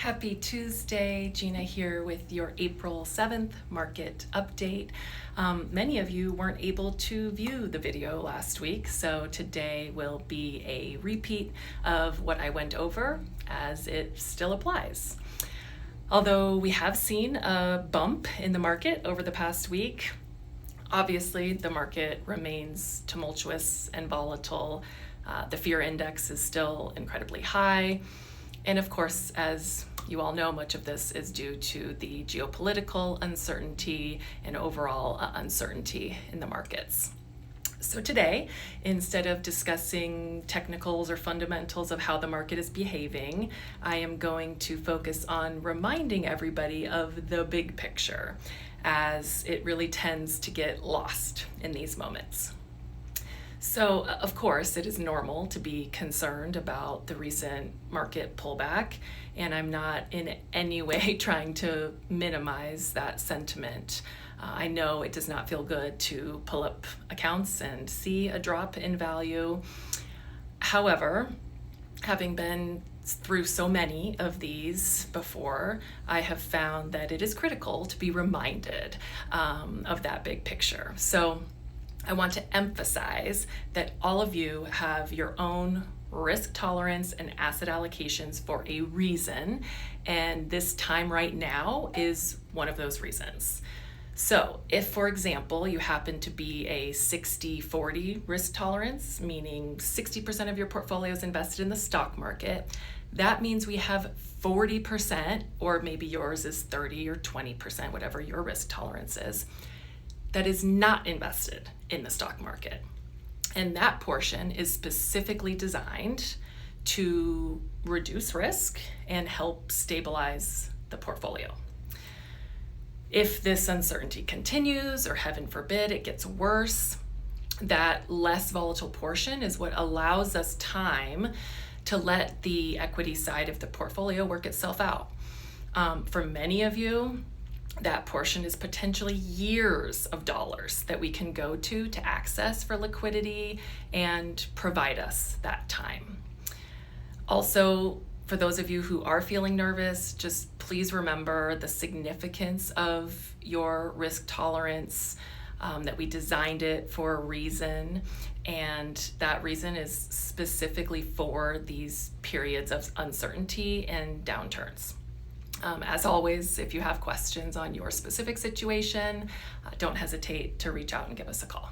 Happy Tuesday, Gina here with your April 7th market update. Many of you weren't able to view the video last week, so today will be a repeat of what I went over as it still applies. Although we have seen a bump in the market over the past week, obviously the market remains tumultuous and volatile. The fear index is still incredibly high. And of course, as you all know, much of this is due to the geopolitical uncertainty and overall uncertainty in the markets. So today, instead of discussing technicals or fundamentals of how the market is behaving, I am going to focus on reminding everybody of the big picture, as it really tends to get lost in these moments. So, of course, it is normal to be concerned about the recent market pullback, and I'm not in any way trying to minimize that sentiment. I know it does not feel good to pull up accounts and see a drop in value. However, having been through so many of these before, I have found that it is critical to be reminded of that big picture. So I want to emphasize that all of you have your own risk tolerance and asset allocations for a reason, and this time right now is one of those reasons. So if, for example, you happen to be a 60-40 risk tolerance, meaning 60% of your portfolio is invested in the stock market, that means we have 40%, or maybe yours is 30 or 20%, whatever your risk tolerance is, that is not invested in the stock market. And that portion is specifically designed to reduce risk and help stabilize the portfolio. If this uncertainty continues, or heaven forbid, it gets worse, that less volatile portion is what allows us time to let the equity side of the portfolio work itself out. For many of you, that portion is potentially years of dollars that we can go to access for liquidity and provide us that time. Also, for those of you who are feeling nervous, just please remember the significance of your risk tolerance, that we designed it for a reason, and that reason is specifically for these periods of uncertainty and downturns. As always, if you have questions on your specific situation, don't hesitate to reach out and give us a call.